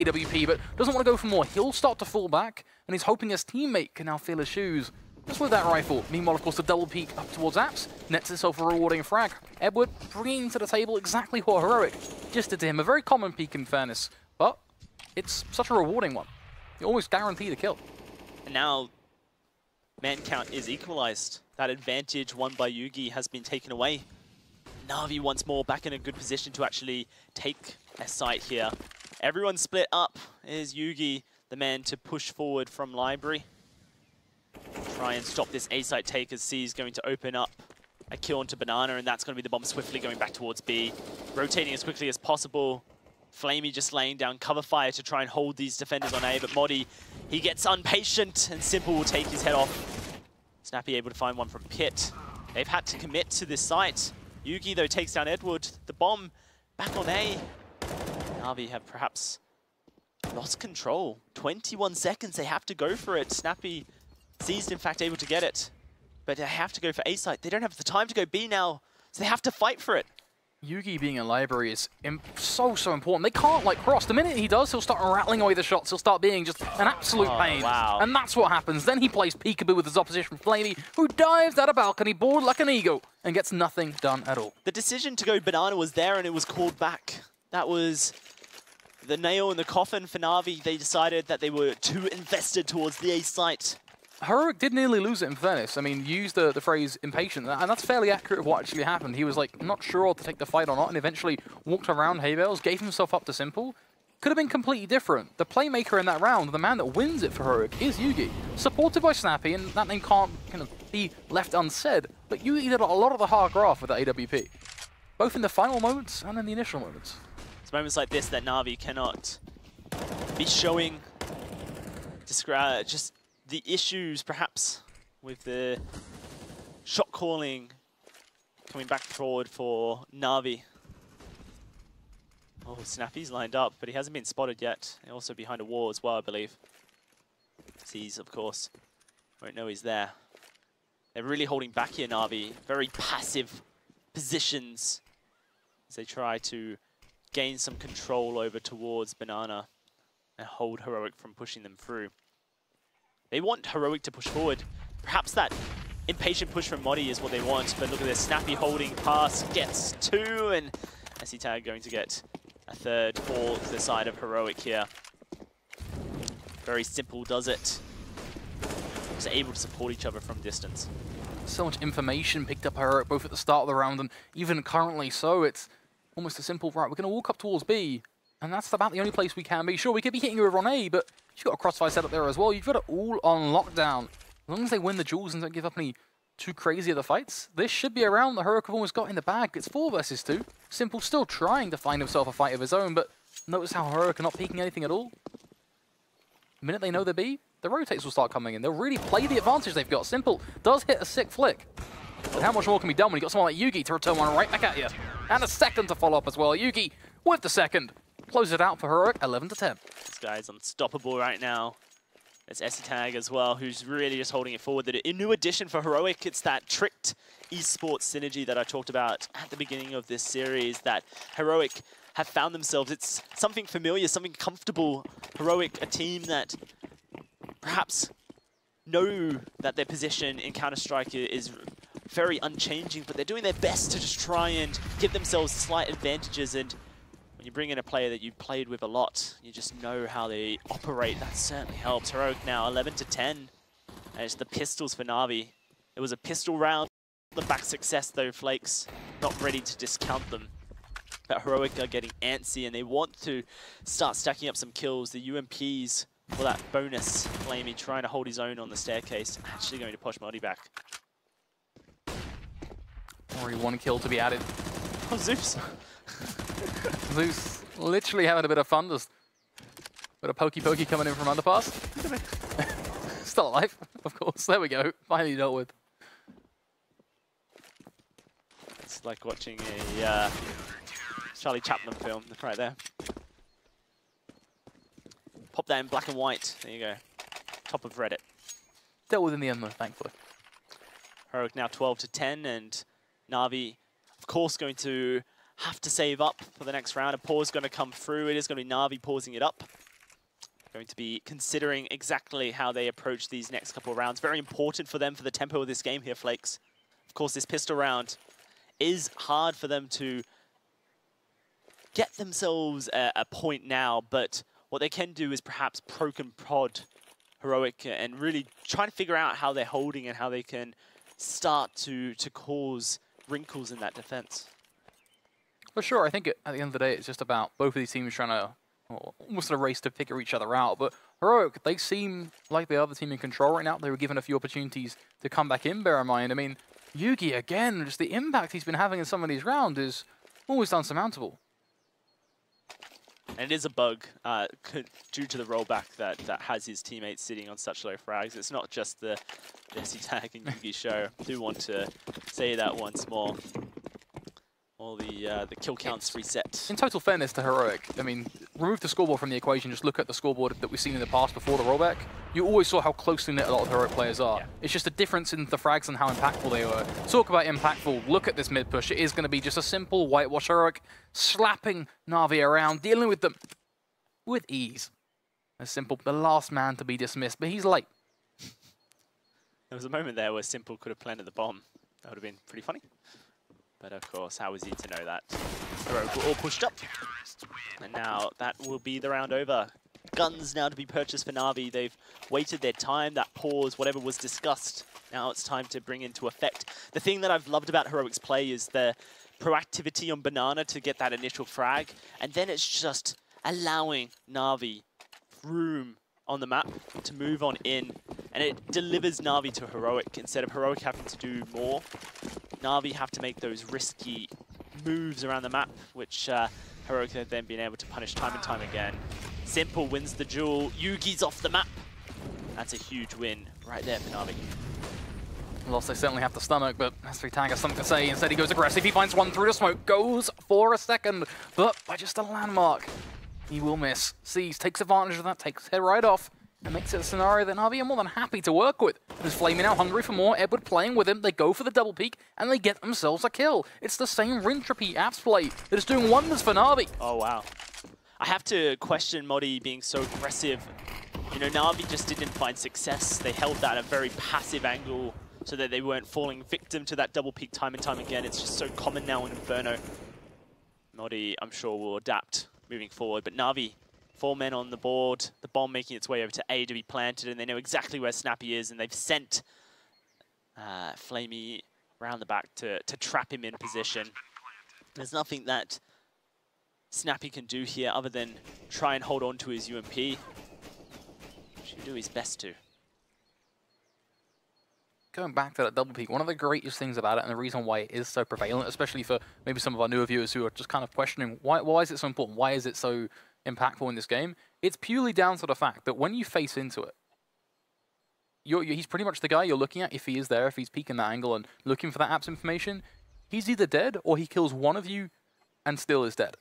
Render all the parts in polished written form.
AWP, but doesn't want to go for more. He'll start to fall back, and he's hoping his teammate can now feel his shoes. Just with that rifle. Meanwhile, of course, the double peek up towards Apps nets itself a rewarding frag. Edward bringing to the table exactly what Heroic just did to him. A very common peek in fairness, but it's such a rewarding one. You almost guarantee the kill. And now, man count is equalized. That advantage won by Yugi has been taken away. Na'Vi once more back in a good position to actually take a site here. Everyone split up. Is Yugi the man to push forward from Library? Try and stop this A site take as C is going to open up a kill onto Banana, and that's going to be the bomb swiftly going back towards B. Rotating as quickly as possible. Flamey just laying down cover fire to try and hold these defenders on A, but Modi, he gets impatient and Simple will take his head off. Snappy able to find one from Pit. They've had to commit to this site. Yugi, though, takes down Edward. The bomb back on A. Na'Vi have perhaps lost control. 21 seconds, they have to go for it. Snappy seized, in fact, able to get it. But they have to go for A site. They don't have the time to go B now, so they have to fight for it. Yugi being in Library is so important. They can't, like, cross. The minute he does, he'll start rattling away the shots. He'll start being just an absolute pain. Wow. And that's what happens. Then he plays peekaboo with his opposition, Flamey, who dives out a balcony, bored like an eagle, and gets nothing done at all. The decision to go Banana was there, and it was called back. That was the nail in the coffin for Na'Vi. They decided that they were too invested towards the A site. Heroic did nearly lose it in fairness. I mean, used the phrase impatient, and that's fairly accurate of what actually happened. He was like not sure to take the fight or not, and eventually walked around Hay Bales, gave himself up to Simple. Could have been completely different. The playmaker in that round, the man that wins it for Heroic, is Yugi. Supported by Snappy, and that name can't kind of be left unsaid, but Yugi did a lot of the hard graft with that AWP. Both in the final moments and in the initial moments. It's moments like this that Na'Vi cannot be showing just the issues, perhaps, with the shot calling coming back forward for Na'Vi. Oh, Snappy's lined up, but he hasn't been spotted yet. And also behind a wall as well, I believe. Sees, of course. Won't know he's there. They're really holding back here, Na'Vi. Very passive positions as they try to gain some control over towards Banana and hold Heroic from pushing them through. They want Heroic to push forward. Perhaps that impatient push from Modi is what they want, but look at this. Snappy holding pass, gets two, and SC Tag going to get a third for the side of Heroic here. Very simple, does it. Just able to support each other from distance. So much information picked up Heroic both at the start of the round and even currently so. It's almost a simple, right, we're going to walk up towards B, and that's about the only place we can be. Sure, we could be hitting you over on A, but you've got a crossfire set up there as well. You've got it all on lockdown. As long as they win the duels and don't give up any too crazy other fights, this should be a round that Heroic have almost got in the bag. It's 4 versus 2. Simple still trying to find himself a fight of his own, but notice how Heroic are not peeking anything at all. The minute they know they're B, the rotates will start coming in. They'll really play the advantage they've got. Simple does hit a sick flick. But how much more can be done when you've got someone like Yugi to return one right back at you? And a second to follow up as well. Yugi with the second. Close it out for Heroic, 11-10. This guy's unstoppable right now. There's SC Tag as well, who's really just holding it forward. A new addition for Heroic, it's that tricked esports synergy that I talked about at the beginning of this series, that Heroic have found themselves. It's something familiar, something comfortable. Heroic, a team that perhaps know that their position in Counter-Strike is very unchanging, but they're doing their best to just try and give themselves slight advantages. And when you bring in a player that you've played with a lot, you just know how they operate. That certainly helps. Heroic now 11-10. And it's the pistols for Na'Vi. It was a pistol round. The back success though, Flakes. Not ready to discount them. But Heroic are getting antsy and they want to start stacking up some kills. The UMPs for that bonus. Flamey trying to hold his own on the staircase. Actually going to push Modi back. Already 1 kill to be added. Oh, Zeus. Zeus literally having a bit of fun, just a bit of pokey coming in from underpass. Still alive, of course. There we go. Finally dealt with. It's like watching a Charlie Chaplin film right there. Pop that in black and white. There you go. Top of Reddit. Dealt with in the end though, thankfully. Heroic now 12-10, and Na'Vi, of course, going to have to save up for the next round. A pause going to come through. It is going to be Na'Vi pausing it up. going to be considering exactly how they approach these next couple of rounds. Very important for them for the tempo of this game here, Flakes. Of course, this pistol round is hard for them to get themselves a point now, but what they can do is perhaps poke and prod Heroic and really try to figure out how they're holding and how they can start to cause wrinkles in that defense. For sure, I think at the end of the day, it's just about both of these teams trying to, almost a race to figure each other out. But Heroic, they seem like the other team in control right now. They were given a few opportunities to come back in, bear in mind. I mean, Yugi, again, just the impact he's been having in some of these rounds is almost unsurmountable. And it is a bug due to the rollback that has his teammates sitting on such low frags. It's not just the Jesse Tag and Yugi show. I do want to say that once more. All the kill counts reset. In total fairness to Heroic, I mean, remove the scoreboard from the equation, just look at the scoreboard that we've seen in the past before the rollback. You always saw how closely knit a lot of Heroic players are. Yeah. It's just a difference in the frags and how impactful they were. Talk about impactful, look at this mid push. It is going to be just a simple whitewash Heroic slapping Na'Vi around, dealing with them with ease. As simple, the last man to be dismissed, but he's late. There was a moment there where Simple could have planted the bomb. That would have been pretty funny. But of course, how was he to know that? Heroic were all pushed up. And now that will be the round over. Guns now to be purchased for Na'Vi. They've waited their time, that pause, whatever was discussed. Now it's time to bring into effect. The thing that I've loved about Heroic's play is the proactivity on Banana to get that initial frag. And then it's just allowing Na'Vi room on the map to move on in. And it delivers Na'Vi to Heroic. Instead of Heroic having to do more, Na'Vi have to make those risky moves around the map, which Heroic have then been able to punish time and time again. Simple wins the duel. Yugi's off the map. That's a huge win right there for Na'Vi. Loss they certainly have to stomach, but S3 Tag has something to say. Instead he goes aggressive. He finds one through the smoke, goes for a second, but by just a landmark, he will miss. Sees, takes advantage of that, takes his head right off, and makes it a scenario that Na'Vi are more than happy to work with. There's Flamey now hungry for more, Edward playing with him, they go for the double peek, and they get themselves a kill. It's the same rtmp apps play that is doing wonders for Na'Vi. Oh, wow. I have to question Modi being so aggressive. You know, Na'Vi just didn't find success. They held that at a very passive angle so that they weren't falling victim to that double peek time and time again. It's just so common now in Inferno. Modi, I'm sure, will adapt moving forward, but Na'Vi, 4 men on the board, the bomb making its way over to A to be planted, and they know exactly where Snappy is, and they've sent Flamey around the back to trap him in position. There's nothing that Snappy can do here other than try and hold on to his UMP. Should do his best to. Going back to that double peek, one of the greatest things about it, and the reason why it is so prevalent, especially for maybe some of our newer viewers who are just kind of questioning, why is it so important? Why is it so impactful in this game? It's purely down to the fact that when you face into it, he's pretty much the guy you're looking at if he is there, if he's peeking that angle and looking for that apps information. He's either dead or he kills one of you and still is dead.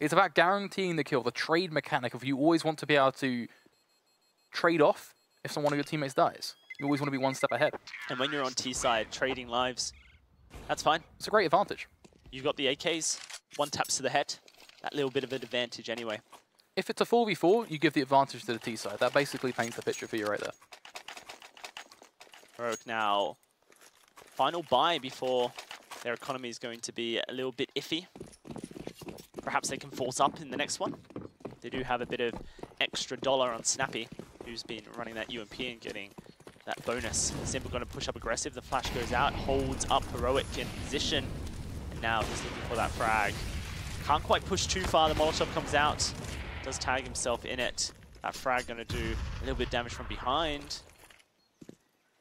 It's about guaranteeing the kill, the trade mechanic of you always want to be able to trade off if one of your teammates dies. You always want to be one step ahead. And when you're on T side, trading lives, that's fine. It's a great advantage. You've got the AKs, 1 taps to the head, that little bit of an advantage anyway. If it's a 4v4, you give the advantage to the T side. That basically paints the picture for you right there. Heroic now, final buy before their economy is going to be a little bit iffy. Perhaps they can force up in the next one. They do have a bit of extra dollar on Snappy, who's been running that UMP and getting that bonus. Simple going to push up aggressive. The flash goes out, holds up Heroic in position. And now he's looking for that frag. Can't quite push too far. The Molotov comes out. Does tag himself in it. That frag going to do a little bit of damage from behind.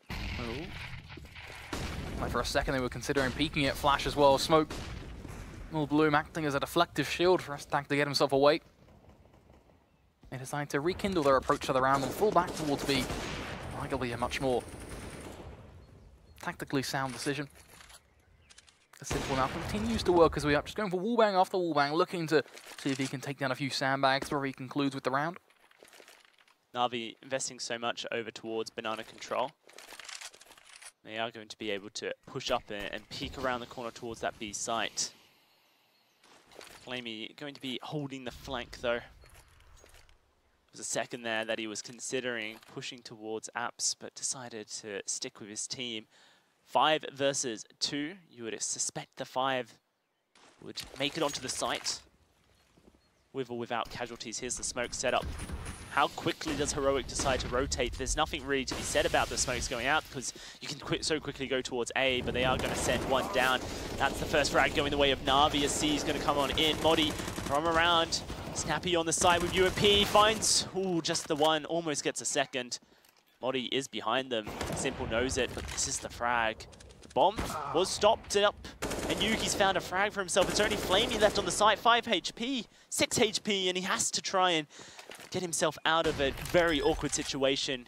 Oh. Like for a second they were considering peeking it. Flash as well. Smoke. Little Bloom acting as a deflective shield for Tag to get himself away. They decide to rekindle their approach to the round and fall back towards B. Arguably a much more tactically sound decision. The Simple now continues to work his way up, just going for wallbang after wallbang, looking to see if he can take down a few sandbags before he concludes with the round. Na'Vi investing so much over towards Banana control. They are going to be able to push up and peek around the corner towards that B site. Flamey going to be holding the flank though. was a second there that he was considering pushing towards apps, but decided to stick with his team. 5 versus 2. You would suspect the 5 would make it onto the site with or without casualties. Here's the smoke setup. How quickly does Heroic decide to rotate? There's nothing really to be said about the smokes going out because you can so quickly go towards A, but they are going to send one down. That's the first frag going the way of Na'Vi as C is going to come on in. Modi from around. Snappy on the side with UMP. Finds, ooh, just the one. Almost gets a second. Modi is behind them. Simple knows it, but this is the frag. The bomb was stopped up, and Yuki's found a frag for himself. It's only Flamey left on the site. 5 HP, 6 HP, and he has to try and get himself out of a very awkward situation.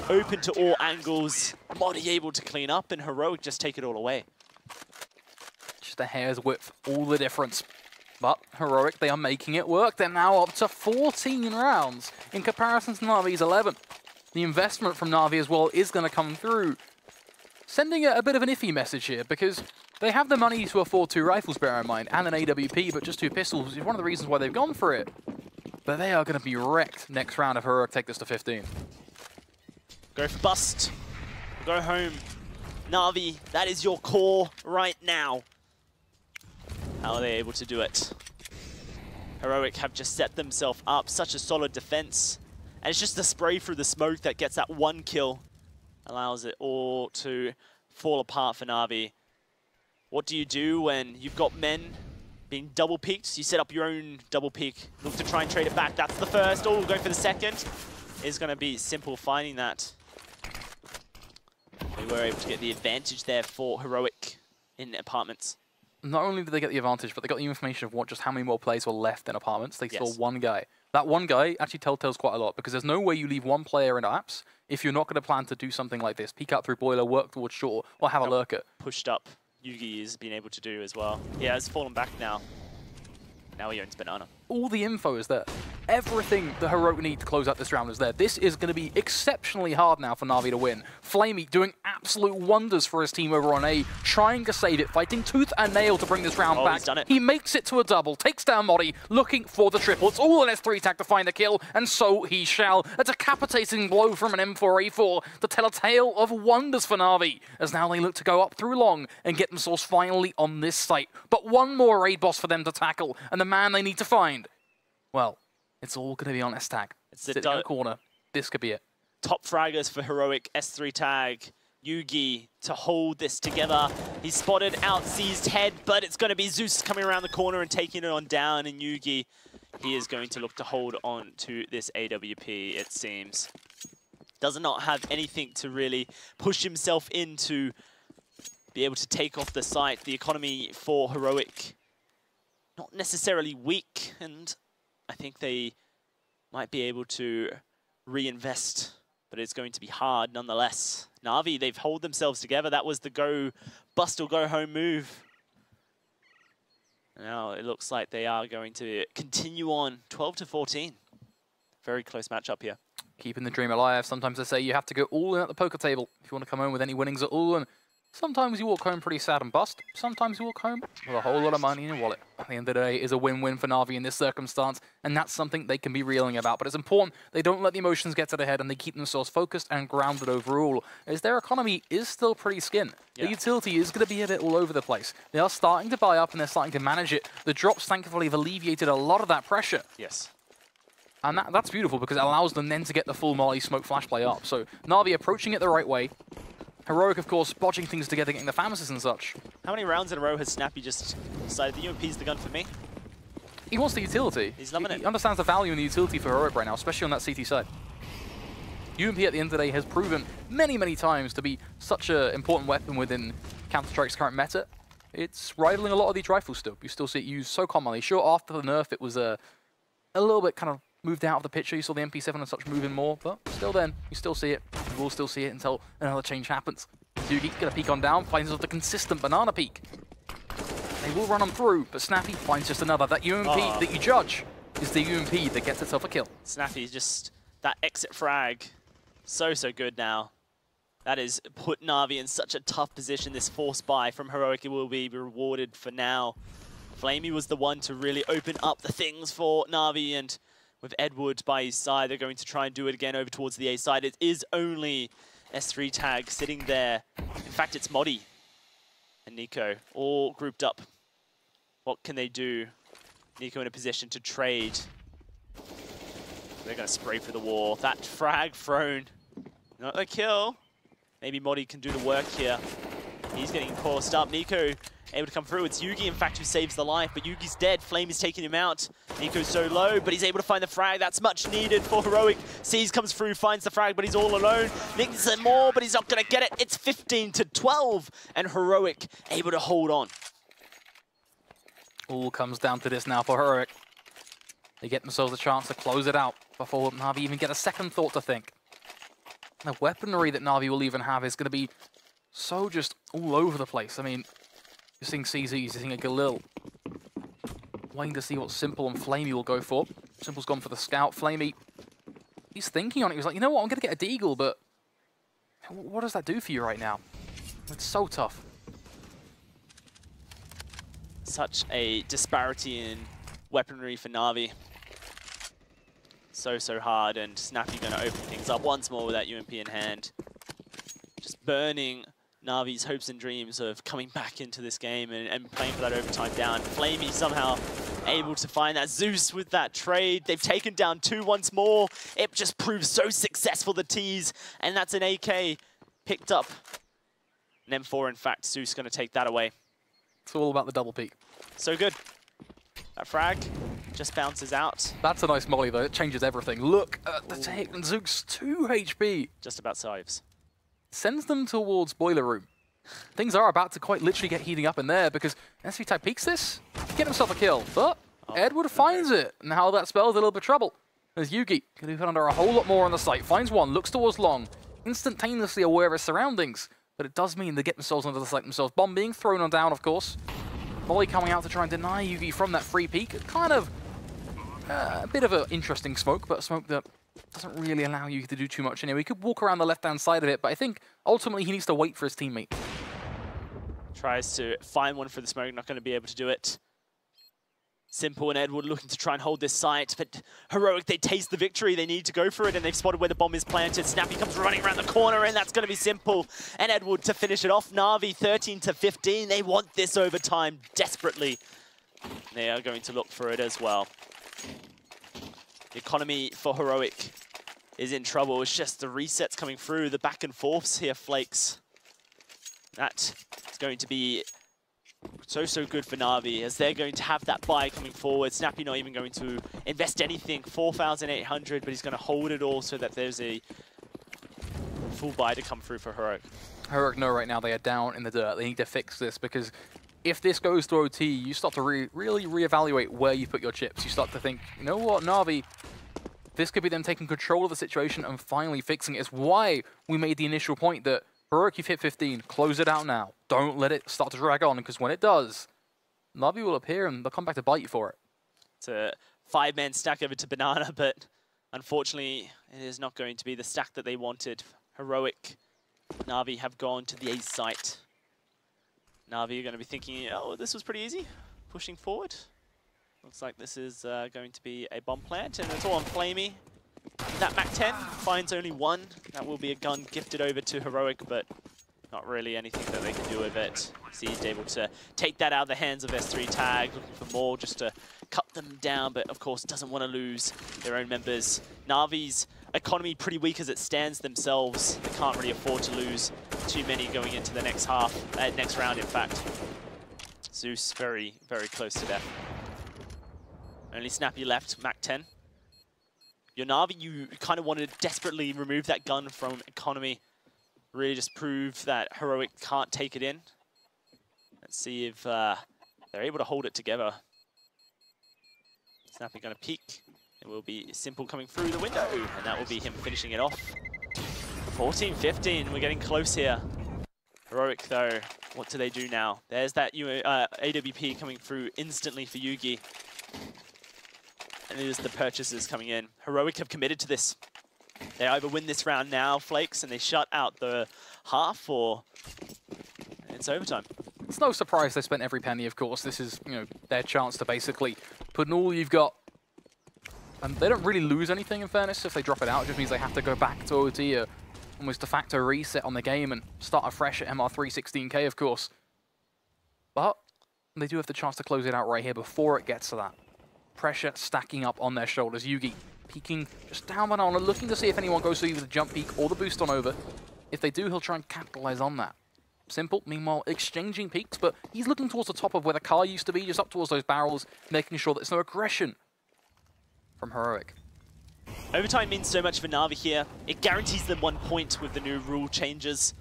Open to all angles. Modi able to clean up, and Heroic just take it all away. Just a hair's width, all the difference. But Heroic, they are making it work. They're now up to 14 rounds in comparison to Na'Vi's 11. The investment from Na'Vi as well is going to come through, sending a bit of an iffy message here because they have the money to afford 2 rifles, bear in mind, and an AWP, but just 2 pistols is one of the reasons why they've gone for it. But they are going to be wrecked next round if Heroic take this to 15. Go for bust. Go home. Na'Vi, that is your core right now. How are they able to do it? Heroic have just set themselves up. Such a solid defense. And it's just the spray through the smoke that gets that 1 kill. Allows it all to fall apart for Na'Vi. What do you do when you've got men being double peeked? You set up your own double peek. Look to try and trade it back. That's the first. Oh, going for the second. It's going to be simple finding that. They were able to get the advantage there for Heroic in apartments. Not only did they get the advantage, but they got the information of how many more players were left in apartments. They saw Yes. 1 guy. That 1 guy actually telltales quite a lot because there's no way you leave 1 player in apps if you're not going to plan to do something like this. Peek out through boiler, work towards shore, or have a lurker. Pushed up. Yugi is being able to do as well. He has fallen back now. Now he owns Banana. All the info is there. Everything the Heroic need to close out this round is there. This is going to be exceptionally hard now for Na'Vi to win. Flamey doing absolute wonders for his team over on A, trying to save it, fighting tooth and nail to bring this round back. He's done it. He makes it to a double, takes down Modi, looking for the triple. It's all an S3 tag to find the kill, and so he shall. A decapitating blow from an M4A4 to tell a tale of wonders for Na'Vi, as now they look to go up through long and get themselves finally on this site. But 1 more raid boss for them to tackle, and the man they need to find, well, it's all going to be on S-Tag. It's the sitting in the corner. This could be it. Top fraggers for Heroic. S3 tag. Yugi to hold this together. He's spotted out C's head, but it's going to be Zeus coming around the corner and taking it on down. And Yugi, he is going to look to hold on to this AWP, it seems. Does not have anything to really push himself in to be able to take off the site. The economy for Heroic, not necessarily weak, and I think they might be able to reinvest, but it's going to be hard nonetheless. Na'Vi, they've held themselves together. That was the go bust or go home move. Now it looks like they are going to continue on 12-14. Very close matchup here. Keeping the dream alive. Sometimes they say you have to go all in at the poker table if you want to come home with any winnings at all. And sometimes you walk home pretty sad and bust. Sometimes you walk home with a whole lot of money in your wallet. At the end of the day, it is a win-win for Na'Vi in this circumstance, and that's something they can be reeling about. But it's important they don't let the emotions get to their head and they keep themselves focused and grounded overall, as their economy is still pretty skin. The utility is going to be a bit all over the place. They are starting to buy up and they're starting to manage it. The drops, thankfully, have alleviated a lot of that pressure. Yes. And that's beautiful because it allows them then to get the full Molly smoke flash play up. So Na'Vi approaching it the right way. Heroic, of course, bodging things together, getting the pharmacists and such. How many rounds in a row has Snappy just decided the UMP's the gun for me? He wants the utility. He's loving it. He understands the value in the utility for Heroic right now, especially on that CT side. UMP at the end of the day has proven many, many times to be such an important weapon within Counter-Strike's current meta. It's rivaling a lot of these rifles still. You still see it used so commonly. Sure, after the nerf, it was a little bit kind of moved out of the picture. You saw the MP7 and such moving more, but still then, you still see it. You will still see it until another change happens. Yugi's going to peek on down, finds the consistent banana peek. They will run them through, but Snappy finds just another. That UMP that you judge is the UMP that gets itself a kill. Snappy, just that exit frag. So good now. That has put Na'Vi in such a tough position. This force buy from Heroic will be rewarded for now. Flamey was the one to really open up the things for Na'Vi, and with Edward by his side. They're going to try and do it again over towards the A side. It is only S3 tag sitting there. In fact, it's Modi and Nico all grouped up. What can they do? Nico in a position to trade. They're going to spray for the wall. That frag thrown. Not a kill. Maybe Modi can do the work here. He's getting coursed up. Nico able to come through. It's Yugi, in fact, who saves the life, but Yugi's dead. Flame is taking him out. Nico's so low, but he's able to find the frag. That's much needed for Heroic. Seas comes through, finds the frag, but he's all alone. Needs it more, but he's not going to get it. It's 15-12, and Heroic able to hold on. All comes down to this now for Heroic. They get themselves a chance to close it out before Na'Vi even get a second thought to think. The weaponry that Na'Vi will even have is going to be so just all over the place. I mean, you're seeing CZs, you're seeing a Galil. Waiting to see what Simple and Flamey will go for. Simple's gone for the scout. Flamey, he's thinking on it. He was like, you know what, I'm going to get a Deagle, but what does that do for you right now? It's so tough. Such a disparity in weaponry for Na'Vi. So hard, and Snappy going to open things up once more with that UMP in hand. Just burning Na'Vi's hopes and dreams of coming back into this game and playing for that overtime down. Flamey somehow able to find that Zeus with that trade. They've taken down 2 once more. It just proves so successful, the tease, and that's an AK picked up. An M4, in fact, Zeus going to take that away. It's all about the double peak. So good. That frag just bounces out. That's a nice molly, though. It changes everything. Look at the take, and Zeus 2 HP. Just about saves. Sends them towards Boiler Room. Things are about to quite literally get heating up in there because SV Tag peeks this, get himself a kill, but Edward finds it. Now that spells a little bit of trouble. As Yugi can be put under a whole lot more on the site. Finds one, looks towards Long, instantaneously aware of his surroundings, but it does mean they get themselves under the site themselves. Bomb being thrown on down, of course. Molly coming out to try and deny Yugi from that free peek. Kind of a bit of an interesting smoke, but a smoke that doesn't really allow you to do too much anyway. He could walk around the left-hand side of it, but I think ultimately he needs to wait for his teammate. Tries to find one for the smoke, not going to be able to do it. Simple and Edward looking to try and hold this site, but Heroic, they taste the victory. They need to go for it, and they've spotted where the bomb is planted. Snappy comes running around the corner, and that's going to be Simple and Edward to finish it off. Na'Vi 13-15. They want this overtime desperately. They are going to look for it as well. The economy for Heroic is in trouble. It's just the resets coming through, the back and forths here, Flakes. That is going to be so good for Na'Vi, as they're going to have that buy coming forward. Snappy not even going to invest anything, 4,800, but he's going to hold it all so that there's a full buy to come through for Heroic. Heroic know right now they are down in the dirt. They need to fix this because if this goes to OT, you start to really reevaluate where you put your chips. You start to think, you know what, Na'Vi, this could be them taking control of the situation and finally fixing it. It's why we made the initial point that Heroic, you've hit 15, close it out now. Don't let it start to drag on, because when it does, Na'Vi will appear and they'll come back to bite you for it. It's a 5-man stack over to Banana, but unfortunately, it is not going to be the stack that they wanted. Heroic, Na'Vi have gone to the A site. Na'Vi are going to be thinking, oh, this was pretty easy, pushing forward. Looks like this is going to be a bomb plant, and it's all on Flamey. That MAC-10 finds only one. That will be a gun gifted over to Heroic, but not really anything that they can do with it. He's able to take that out of the hands of S3 Tag, looking for more just to cut them down, but of course doesn't want to lose their own members. Na'Vi's economy pretty weak as it stands themselves. They can't really afford to lose too many going into the next next round, in fact. Zeus very close to death. Only Snappy left, MAC-10. Your Na'Vi, you kind of want to desperately remove that gun from economy. Really just prove that Heroic can't take it in. Let's see if they're able to hold it together. Snappy going to peek. It will be Simple coming through the window, and that will be him finishing it off. 14-15, we're getting close here. Heroic though, what do they do now? There's that AWP coming through instantly for Yugi. And it is the purchases coming in. Heroic have committed to this. They either win this round now, Flakes, and they shut out the half, or it's overtime. It's no surprise they spent every penny, of course. This is, their chance to basically put in all you've got. And they don't really lose anything, in fairness, if they drop it out. It just means they have to go back to OT, or almost de facto reset on the game and start afresh at MR3 16k, of course. But they do have the chance to close it out right here before it gets to that. Pressure stacking up on their shoulders. Yugi peeking just down banana, looking to see if anyone goes to either the jump peek or the boost on over. If they do, he'll try and capitalize on that. Simple, meanwhile, exchanging peeks, but he's looking towards the top of where the car used to be, just up towards those barrels, making sure that there's no aggression from Heroic. Overtime means so much for Na'Vi here. It guarantees them 1 point with the new rule changes.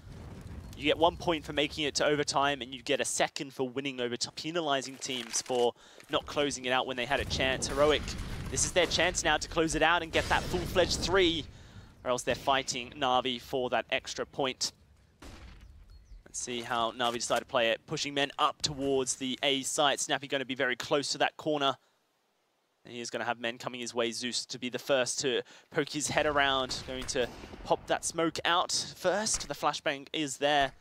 You get 1 point for making it to overtime, and you get a second for winning overtime, penalizing teams for not closing it out when they had a chance. Heroic, this is their chance now to close it out and get that full-fledged 3, or else they're fighting Na'Vi for that extra point. Let's see how Na'Vi decide to play it. Pushing men up towards the A site. Snappy going to be very close to that corner. And he is going to have men coming his way. Zeus to be the first to poke his head around. Going to pop that smoke out first. The flashbang is there.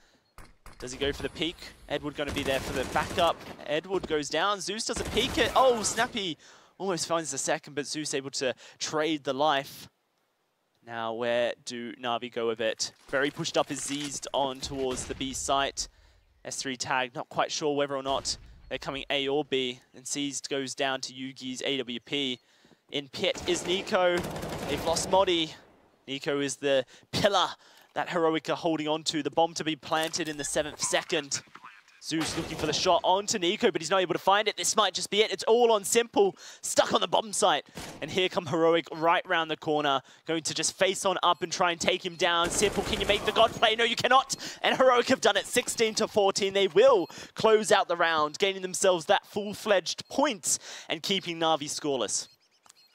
Does he go for the peek? Edward going to be there for the backup. Edward goes down. Zeus doesn't peek it. Oh, Snappy almost finds the second, but Zeus able to trade the life. Now, where do Na'Vi go with it? Very pushed up is Z'd on towards the B site. S3 tag, not quite sure whether or not they're coming A or B. And Seized goes down to Yugi's AWP. In pit is Nico. They've lost Modi. Nico is the pillar that Heroic are holding on to. The bomb to be planted in the 7th second. Zeus looking for the shot onto Nico, but he's not able to find it. This might just be it. It's all on Simple, stuck on the bomb site. And here come Heroic right round the corner, going to just face on up and try and take him down. Simple, can you make the God play? No, you cannot. And Heroic have done it 16-14. They will close out the round, gaining themselves that full-fledged point and keeping Na'Vi scoreless.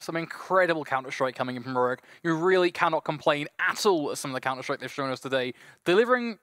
Some incredible Counter-Strike coming in from Heroic. You really cannot complain at all at some of the Counter-Strike they've shown us today. Delivering